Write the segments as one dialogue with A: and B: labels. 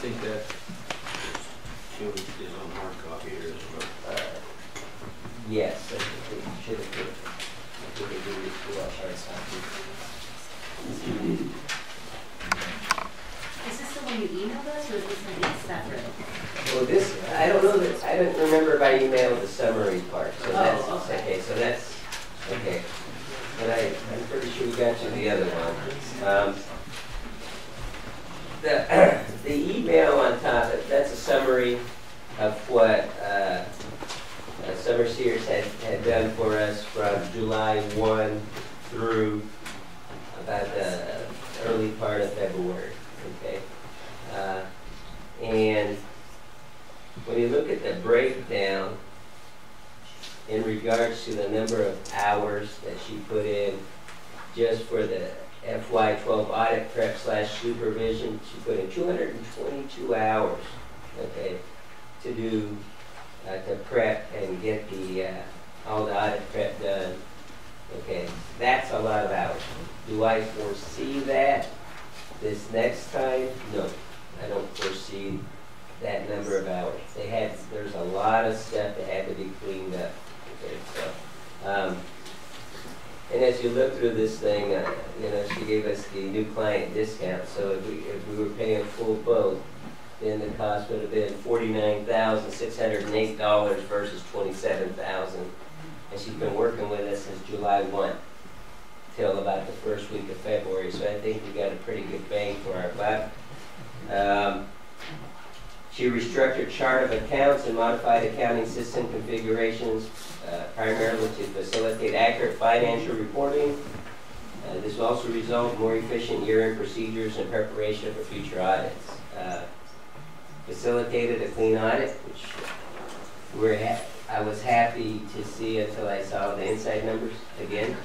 A: think that is on hard copy here as well.
B: Yes, I think it should have been. I think it really to our hard copy.
C: Is this the one you emailed us, or is this something separate?
B: Well, this, I don't know that, I don't remember if I emailed the summary part, so that's, okay, so that's, okay. But I'm pretty sure we got you the other one. The email on top, that's a summary of what Summer Sears had done for us from July 1 through about the early part of February, okay? And when you look at the breakdown in regards to the number of hours that she put in just for the FY12 audit prep / supervision, she put in 222 hours, okay, to do, to prep and get the, all the audit prep done. Okay, that's a lot of hours. Do I foresee that this next time? No, I don't foresee that number of hours. There's a lot of stuff that had to be cleaned up. Okay, so, and as you look through this thing, you know, she gave us the new client discount. So if we were paying full boat, then the cost would have been $49,608 versus $27,000. And she's been working with us since July 1 till about the first week of February. So I think we got a pretty good bang for our buck. She restructured chart of accounts and modified accounting system configurations, primarily to facilitate accurate financial reporting. This will also result in more efficient year-end procedures and preparation for future audits. Facilitated a clean audit, which I was happy to see until I saw the inside numbers again.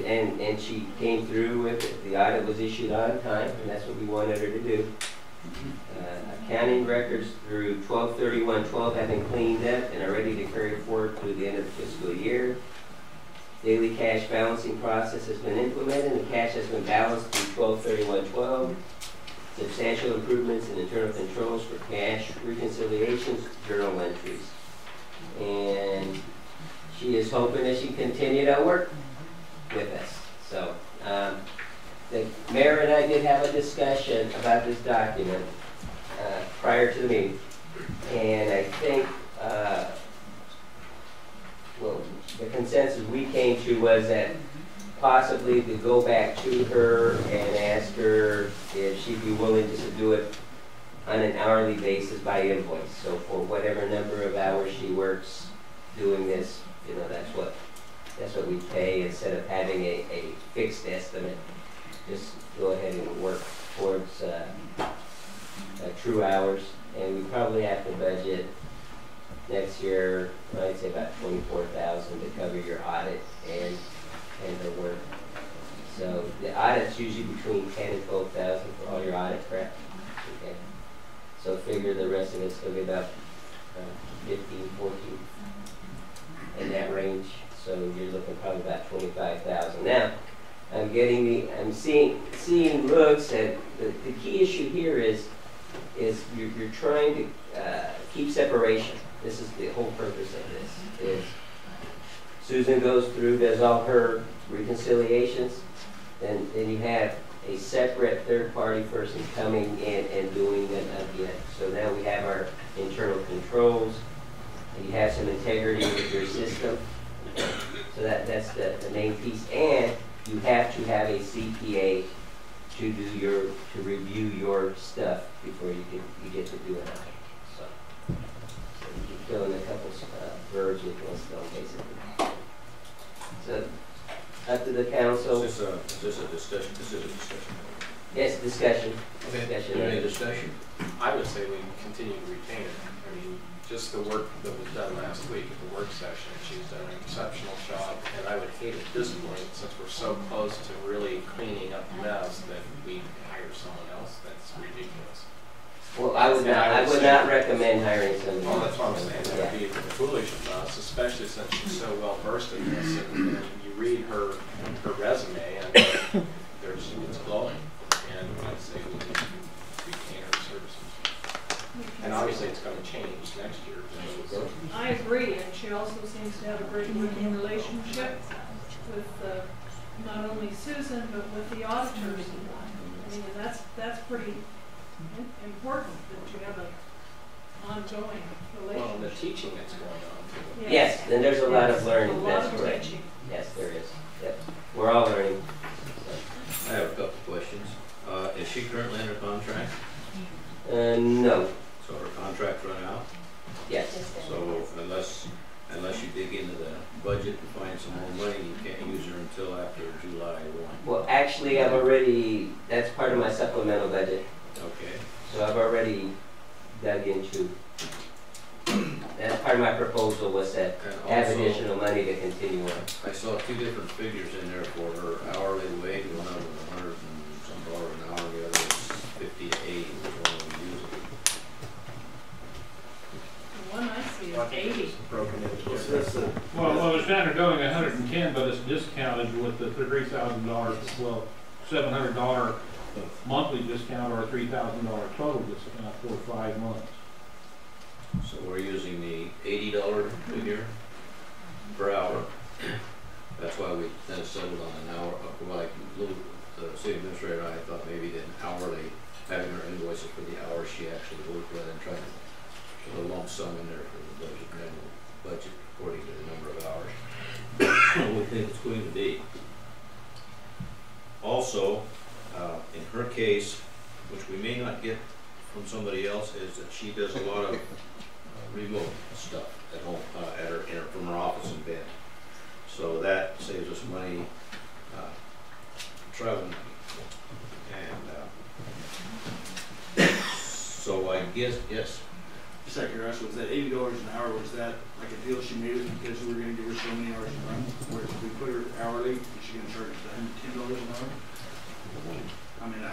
B: And she came through with it. The audit was issued on time, and that's what we wanted her to do. Accounting records through 12/31/12 have been cleaned up and are ready to carry forward through the end of the fiscal year. Daily cash balancing process has been implemented, and cash has been balanced through 12/31/12. Substantial improvements in internal controls for cash reconciliations, journal entries. And she is hoping that she can continue to work with us. So the mayor and I did have a discussion about this document prior to the meeting, and I think well, the consensus we came to was that possibly to go back to her and ask her if she'd be willing just to do it on an hourly basis by invoice. So for whatever number of hours she works doing this, you know, that's what we pay instead of having a fixed estimate. Just go ahead and work towards true hours. And we probably have to budget next year, I'd say about $24,000 to cover your audit and her work. So the audit's usually between $10,000 and $12,000 for all your audit prep. Okay. So figure the rest of it's going to be about 15, 14 in that range. So you're looking probably about 25,000. Now, I'm seeing looks at the key issue here is you're trying to keep separation. This is the whole purpose of this. Is Susan goes through, does all her reconciliations, then you have a separate third-party person coming in and doing them again. So now we have our internal controls, and you have some integrity with your system. So that's the main piece. And you have to have a CPA to review your stuff before you get to do it. So you can fill in a couple verbs with one stone, basically. So up to the council.
A: Is this a discussion? This is a discussion.
B: Yes, discussion.
A: Any discussion?
D: I would say we continue to retain it. I mean, just the work that was done last week at the work session, she's done an exceptional job. And I would hate at this point, since we're so close to really cleaning up the mess, that we hire someone else. That's ridiculous.
B: Well, I would not recommend hiring somebody.
D: Well, that's what I'm saying. That
B: Yeah.
D: would be foolish of us, especially since she's so well versed in this. And you read her resume, and it's glowing. And next year.
E: I agree, and she also seems to have a great working relationship with not only Susan, but with the auditors. I mean, that's pretty important that you have an ongoing relationship.
D: Well, the teaching that's going on too.
B: Yes, and there's a lot of learning,
E: A lot
B: that's
E: of
B: correct.
E: teaching.
B: Yes, there is. Yep. We're all learning.
A: I have a couple of questions. Is she currently under contract?
B: No.
A: So her contract's run out?
B: Yes.
A: So unless you dig into the budget and find some more money, you can't use her until after July 1.
B: Well, actually, that's part of my supplemental budget.
A: Okay.
B: So I've already dug into, that's part of my proposal was that
A: And
B: have
A: also,
B: additional money to continue on.
A: I saw two different figures in there for her hourly wage. One of them was $100 and some an hour, the other was 50 to 80. Which one are we using?
E: The one I see
D: I
E: is
D: think
E: 80.
D: it's broken into
F: What's
D: different.
F: this?
G: Well, it's down to going 110, but it's discounted with the $3,000, well, $700 monthly discount or a $3,000 total discount for 5 months.
A: So we're using the $80 figure per hour. That's why we then settled on an hour. Like the city administrator and I thought maybe an hourly, having her invoices for the hours she actually worked rather than trying to put a lump sum in there for the budget, and then we'll budget according to the number of hours we think it's going to be. Also, in her case, which we may not get from somebody else, is that she does a lot of remote stuff at home, from her office in bed. So that saves us money traveling. And so I guess, yes.
F: Just out of curiosity, was that $80 an hour? Was that like a deal she made because we were going to give her so many hours to run? Where if we put her hourly, is she going to charge us $110 an hour? I mean,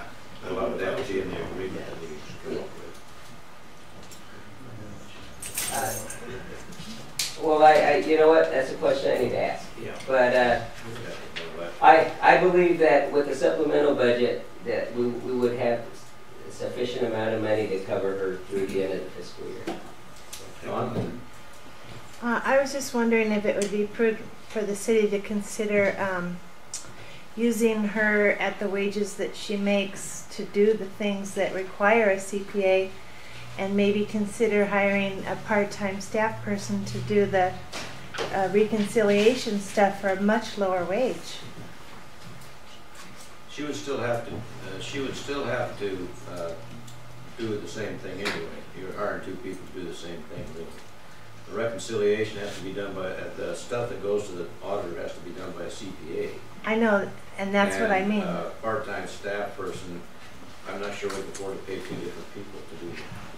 A: A lot of that would be in the agreement that we come up with.
B: Well, you know what, that's a question I need to ask.
A: Yeah.
B: But I believe that with the supplemental budget, that we would have a sufficient amount of money to cover her through the end of the fiscal year.
A: John?
H: I was just wondering if it would be prudent for the city to consider using her at the wages that she makes to do the things that require a CPA, and maybe consider hiring a part-time staff person to do the reconciliation stuff for a much lower wage.
A: She would still have to. Do the same thing anyway. You're hiring two people to do the same thing. The reconciliation has to be done by the stuff that goes to the auditor has to be done by a CPA.
H: I know, and that's what I mean.
A: Part-time staff person, I'm not sure we can afford to pay two different people to do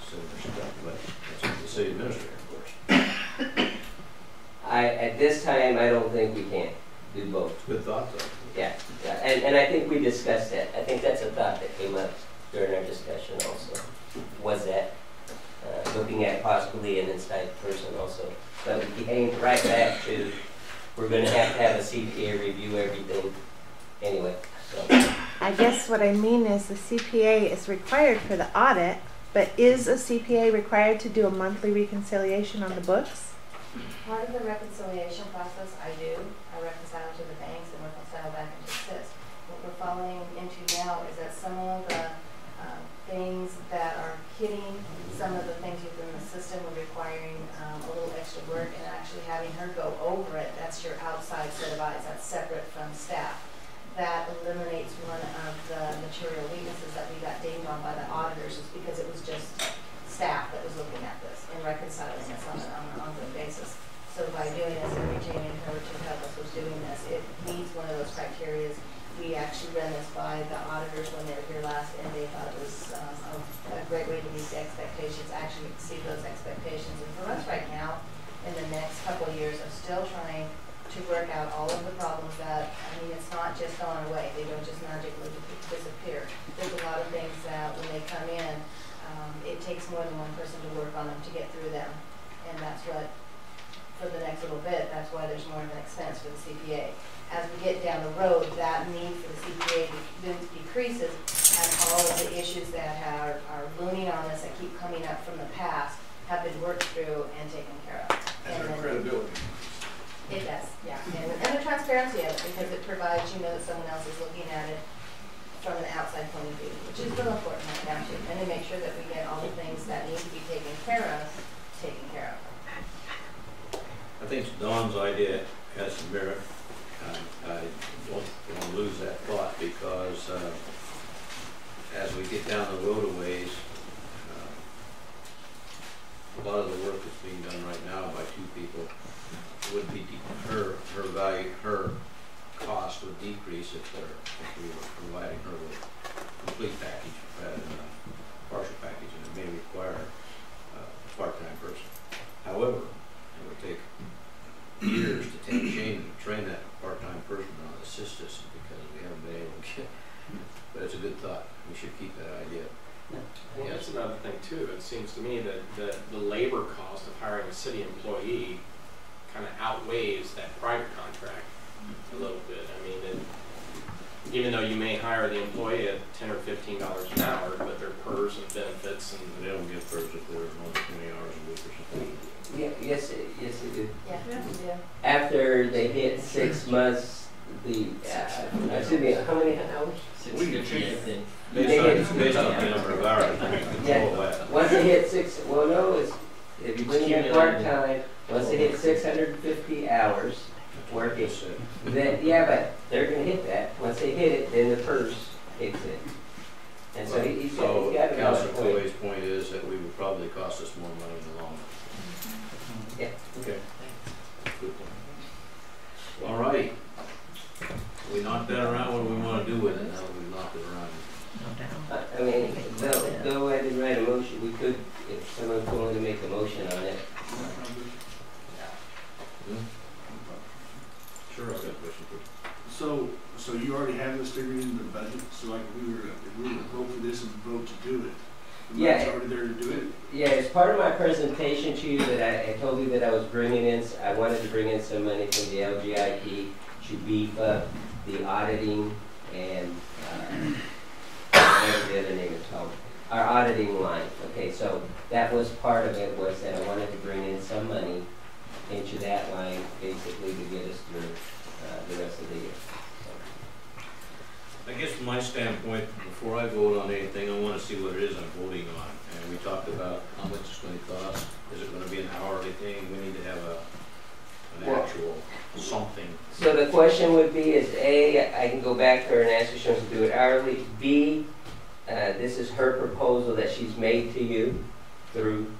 A: similar stuff, but that's the city administrator, of course.
B: At this time, I don't think we can do both.
A: Good thought, though.
B: Yeah, and I think we discussed that. I think that's a thought that came up during our discussion also, was that looking at possibly an inside person also. But we came right back to, we're going to have a CPA review everything anyway. So.
H: I guess what I mean is the CPA is required for the audit, but is a CPA required to do a monthly reconciliation on the books?
C: Part of the reconciliation process I do. I reconcile to the banks and reconcile back into SIS. What we're following into now is that some of the things that are hitting some of the things within the system are requiring a little extra work, and actually having her go over it, that's your outside set of eyes, that's separate from staff. That eliminates one of the material weaknesses that we got dinged on by the auditors, is because it was just staff that was looking at this and reconciling this on an ongoing basis. So by doing this and retaining her to help us with doing this, it meets one of those criteria. We actually ran this by the auditors when they were here last, and they thought it was a great way to meet the expectations, actually exceed those expectations. And for us right now, in the next couple of years, I'm still trying to work out all of the problems that, I mean, it's not just gone away. They don't just magically disappear. There's a lot of things that when they come in, it takes more than one person to work on them to get through them. And that's what, for the next little bit, that's why there's more of an expense for the CPA. As we get down the road, that need for the CPA decreases, and all of the issues that are looming on us that keep coming up from the past have been worked through. through and taken care of.
F: As
C: And
F: our
C: then-
F: credibility.
C: It does, yeah, and the transparency of it, because it provides, you know, that someone else is looking at it from an outside point of view, which is real important right now too, and to make sure that we get all the things that need to be taken care of, taken care of.
A: I think Don's idea has some merit. I don't want to lose that thought because as we get down the road a ways, a lot of the work that's being done right now by two people would be, her value, her cost would decrease if we were providing her with a complete package rather than a partial package, and it may require a part-time person. However, it would take years to train that part-time person on the system because we haven't been able to get, but it's a good thought. We should keep that idea.
D: Well, that's another thing too. It seems to me that the labor cost of hiring a city employee kind of outweighs that private contract a little bit. I mean, even though you may hire the employee at $10 or $15 an hour, but their PERS and benefits and
A: They don't get PERS if they're more than 20 hours a week or something.
B: Yeah, yes, it did.
C: Yeah, yeah.
B: After they hit 6 months, excuse me, how many hours?
F: 650, I think.
A: Based on the number of hours, we can control that.
B: Once they hit if you bring in part-time, once they hit 650 hours working, then, yeah, but they're gonna hit that. Once they hit it, then the PERS kicks in. And so he's got
A: So
B: a valid
A: Councilor
B: point.
A: Chloe's point is that we would probably cost us more money in the long run.
B: Yeah.
A: Okay. Good point. All right. We knocked that around. What do we want to do with it now that we've knocked it around?
B: I mean, though I didn't write a motion, we could, if someone's willing to make a motion on it.
A: Sure, I've got a question for you.
F: So you already have this figured into the budget, so like if we were to vote for this and vote to do it, the money's already there to do it?
B: Yeah, as part of my presentation to you, that I told you that I was bringing in, I wanted to bring in some money from the LGIP to beef up the auditing and, whatever the other name is called, our auditing line. Okay, so that was part of it, was that I wanted to bring in some money into that line, basically to get us through the rest of the year.
A: I guess from my standpoint, before I vote on anything, I want to see what it is I'm voting on. And we talked about how much it's going to cost. Is it going to be an hourly thing? We need to have an actual something.
B: So the question would be is A, I can go back to her and ask if she wants to do it hourly. B, this is her proposal that she's made to you through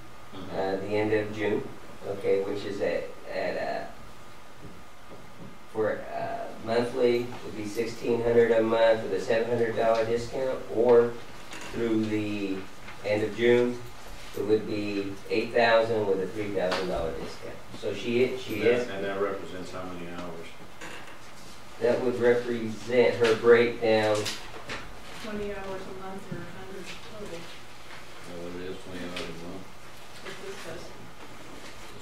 B: the end of June, okay, which is for monthly would be $1,600 a month with a $700 discount, or through the end of June, it would be $8,000 with a $3,000 discount. So she is.
A: And that represents how many hours?
B: That would represent her breakdown.
E: 20 hours a month or 100 total,
A: Is that what it is, 20 hours a month?
E: if this does.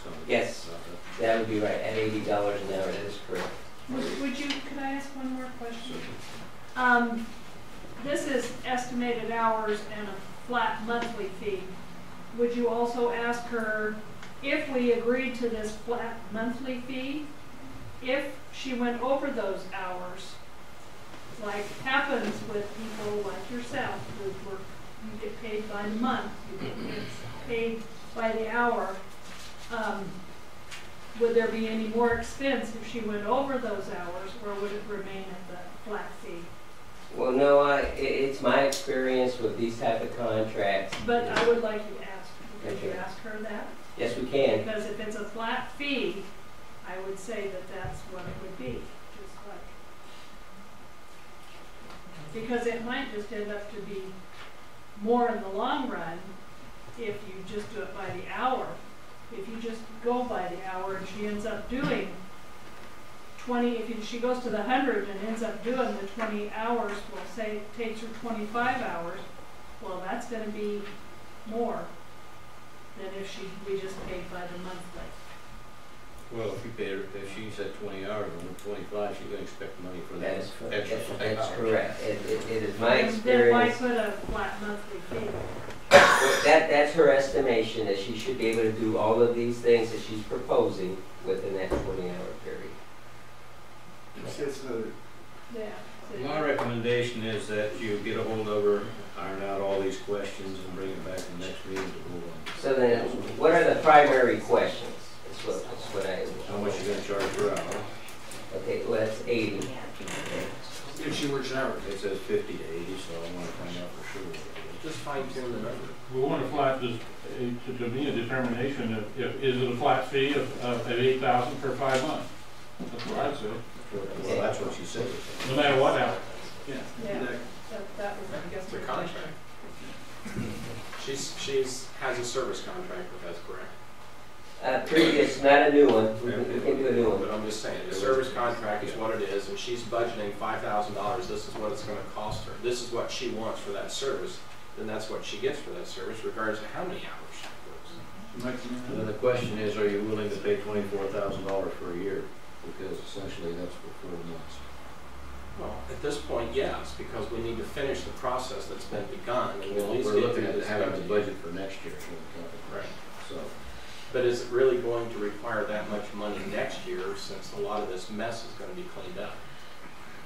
A: Something
B: Yes.
A: about that.
B: That would be right, at $80 an hour, that is correct.
E: Could I ask one more question? This is estimated hours and a flat monthly fee. Would you also ask her, if we agreed to this flat monthly fee, if she went over those hours, like happens with people like yourself, who work, you get paid by the month, you get paid by the hour, would there be any more expense if she went over those hours, or would it remain at the flat fee?
B: Well, no, it's my experience with these type of contracts.
E: But I would like you to ask, could you
B: Okay.
E: ask her that?
B: Yes, we can.
E: Because if it's a flat fee, I would say that that's what it would be, just like. Because it might just end up to be more in the long run if you just do it by the hour. If you just go by the hour and she ends up doing 20, if she goes to the 100 and ends up doing the 20 hours, we'll say it takes her 25 hours, well, that's going to be more than if we just paid by the monthly.
A: Well, if you pay her, if she's at 20 hours and we're 25, she's going to expect money for
B: That
A: that
B: is correct.
A: extra 5 hours.
B: That's correct. It is my
E: Then why
B: experience.
E: put a flat monthly fee?
B: That's her estimation. information that she should be able to do all of these things that she's proposing within that 20-hour period.
F: It's another,
E: Yeah.
A: My recommendation is that you get a hold of her, iron out all these questions, and bring it back to the next meeting to move on.
B: So then, what are the primary questions? That's what I.
A: How much you gonna charge per hour?
B: Okay, well, that's 80.
F: if she works an hour.
A: It says 50 to 80, so I wanna find out for sure.
D: Just fine tune the number.
G: We want a flat, to be a determination of, is it a flat fee of at 8,000 for 5 months? That's what I'd say,
A: Well, that's what she said.
G: no matter what hour.
F: Yeah,
E: Yeah.
F: exactly.
E: That was, I guess.
D: It's a
E: the
D: contract. Has a service contract with us, correct?
B: Previous, not a new one. We can do a new one.
D: But I'm just saying, the service contract is what it is, and she's budgeting $5,000, this is what it's gonna cost her. This is what she wants for that service, then that's what she gets for that service, regardless of how many hours she works.
A: And then the question is, are you willing to pay $24,000 for a year? Because essentially that's for 4 months.
D: Well, at this point, yes, because we need to finish the process that's been begun, and we'll at
A: Well,
D: least
A: we're
D: get
A: looking
D: through
A: at
D: this
A: having the
D: budget.
A: budget for next year, so we're talking.
D: Right.
A: So,
D: But is it really going to require that much money next year, since a lot of this mess is gonna be cleaned up?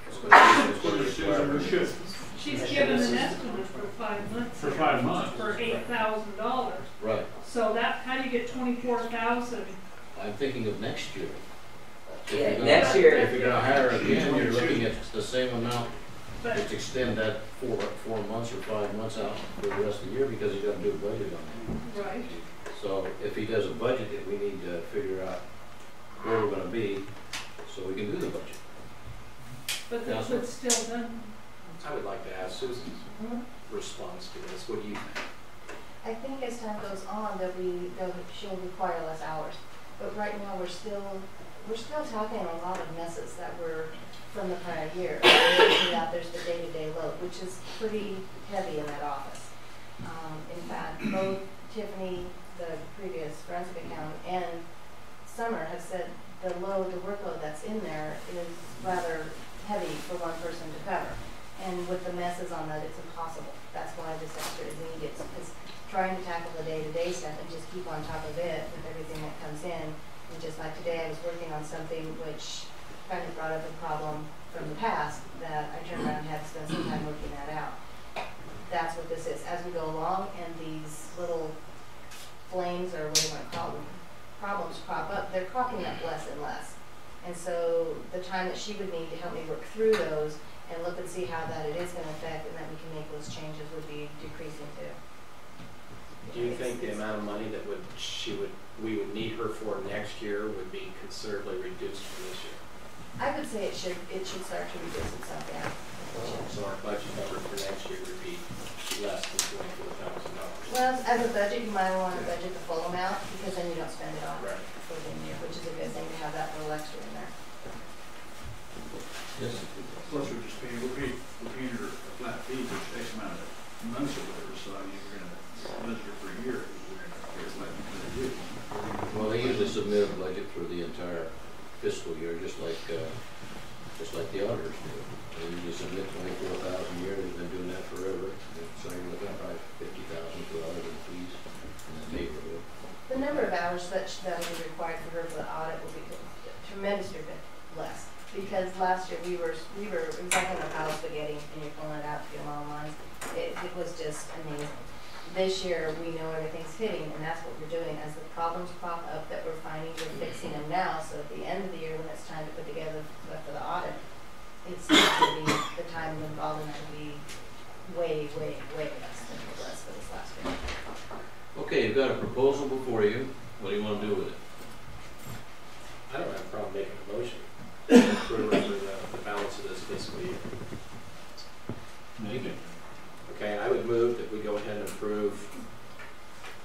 A: it's gonna
F: Susan, her
A: require-
F: shift.
E: She's given an estimate for 5 months.
G: For 5 months.
E: For $8,000.
A: Right,
E: So that, how do you get 24,000?
A: I'm thinking of next year. If
B: Yeah,
A: you're gonna-
B: next year.
A: If you're gonna hire again, you're looking at the same amount,
E: But
A: just extend that 4 months or 5 months out for the rest of the year, because you gotta do a budget on
E: right.
A: it. So if he does a budget, we need to figure out where we're gonna be, so we can do the budget.
E: But that's
A: Counselor?
E: what's still done.
D: I would like to ask Susan's response to this, what do you think?
C: I think as time goes on, she'll require less hours. But right now, we're still tackling a lot of messes that were from the prior year. There's the day-to-day load, which is pretty heavy in that office. In fact, both Tiffany, the previous forensic accountant, and Summer have said the workload that's in there is rather heavy for one person to cover. And with the messes on that, it's impossible. That's why this extra is needed, because trying to tackle the day-to-day stuff and just keep on top of it with everything that comes in. And just like today, I was working on something which kind of brought up a problem from the past that I turned around and had to spend some time working that out. That's what this is. As we go along and these little flames, or what do you want to call them, problems crop up, they're cropping up less and less. And so the time that she would need to help me work through those and look and see how that it is going to affect and that we can make those changes would be decreasing too.
D: Do you think the amount of money that we would need her for next year would be considerably reduced from this year?
C: I would say it should start to reduce itself down.
D: So our budget number for next year would be less than $24,000.
C: Well, as a budget, you might want to budget the full amount because then you don't spend it on
D: Right.
C: for the year, which is a good thing to have that little extra in there.
A: Yes.
F: Plus, we're paying her a flat fee for X amount of months or whatever, so I mean, we're gonna budget her for a year, we're gonna pay her flat fee for the year.
A: Well, they usually submit a budget for the entire fiscal year, just like the auditors do. They usually submit 24,000 a year, they've been doing that forever. So you're looking at probably 50,000 for auditing fees in that neighborhood.
C: The number of hours that is required for her for the audit will be tremendously less. Because last year we were exactly in a pile of spaghetti and you're pulling it out to your long lines. It was just amazing. This year we know everything's hitting and that's what we're doing. As the problems crop up that we're finding, we're fixing them now. So at the end of the year when it's time to put together for the audit, it's going to be, the time involved in that will be way, way, way less than it was for this last year.
A: Okay, you've got a proposal before you. What do you want to do with it?
D: I don't have a problem making a motion for the balance of this fiscal year.
G: Make it.
D: Okay, I would move that we go ahead and approve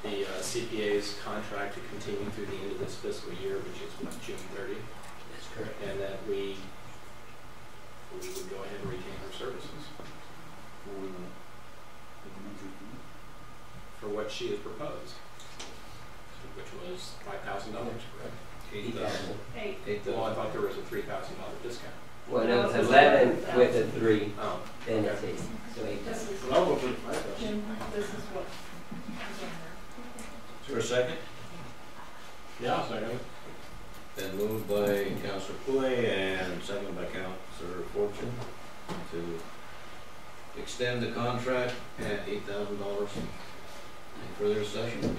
D: the CPA's contract to continue through the end of this fiscal year, which is what, June 30?
B: That's correct.
D: And that we would go ahead and retain her services for what she has proposed, which was $5,000, correct?
B: 80,000.
E: 8.
D: Well, I thought there was a $3,000 discount.
B: Well, no, it's 11 with a 3,
D: Oh,
B: then it's 8, so 8,000.
E: This is,
F: Well, I'll go for the 5,000.
E: Jim, this is what is on there.
F: So
A: second?
G: Yeah, I'll second it.
A: Been moved by Councilor Puy and seconded by Councilor Fortune to extend the contract at $8,000. Any further discussion?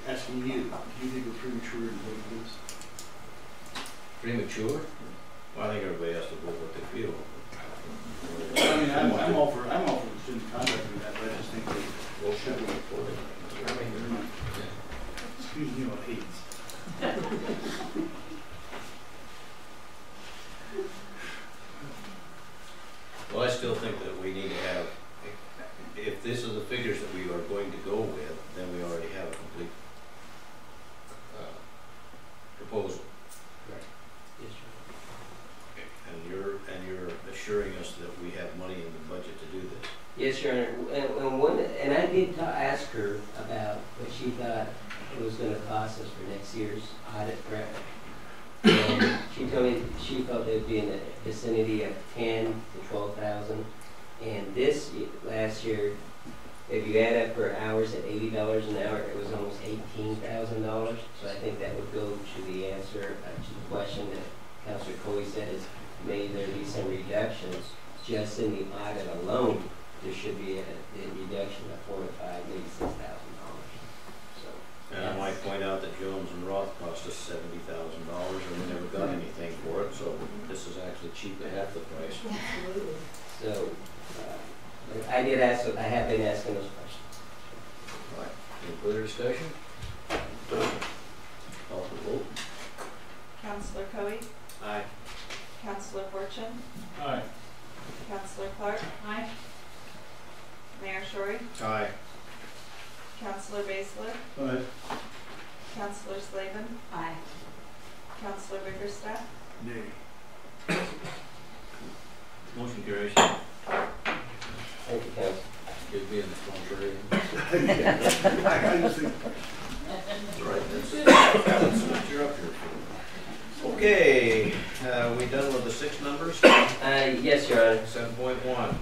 F: Asking you, do you think we're premature in voting this?
A: Premature? Well, I think everybody has to vote what they feel.
F: I mean, I'm all for extending the contract with that, but I just think that
A: Well, should we vote it?
F: excuse me, what hates.
A: Well, I still think that we need to have, if this is the figures that we are going to go with, then we already have a complete proposal. And you're assuring us that we have money in the budget to do this.
B: Yes, Your Honor, and I did ask her about what she thought it was gonna cost us for next year's audit prep. And she told me she felt it would be in the vicinity of 10 to 12,000. And last year, if you add up her hours at $80 an hour, it was almost $18,000. So I think that would go to the answer to the question that Councilor Coley said is, may there be some reductions just in the audit alone? There should be a reduction of $4 to $5, maybe $6,000. So,
A: And I might point out that Jones and Roth cost us $70,000 and we never got anything for it, so this is actually cheap at half the price.
B: so I have been asking those questions.
A: All right, any further discussion? Call for the vote.
I: Councilor Coe,
D: Aye.
I: Councilor Fortune,
G: Aye.
I: Councilor Clark,
E: Aye.
I: Mayor Shorey,
A: Aye.
I: Councilor Baszler,
F: But,
I: Councilor Slavin,
C: Aye.
I: Councilor Bickerstaff,
F: nay.
A: Motion carries.
B: Thank you, Council.
A: Could be in the contrary.
F: I just think,
A: That's right, that's what you're up here for. Okay, we done with the 6 numbers?
B: Yes, Your Honor.
A: 7.1.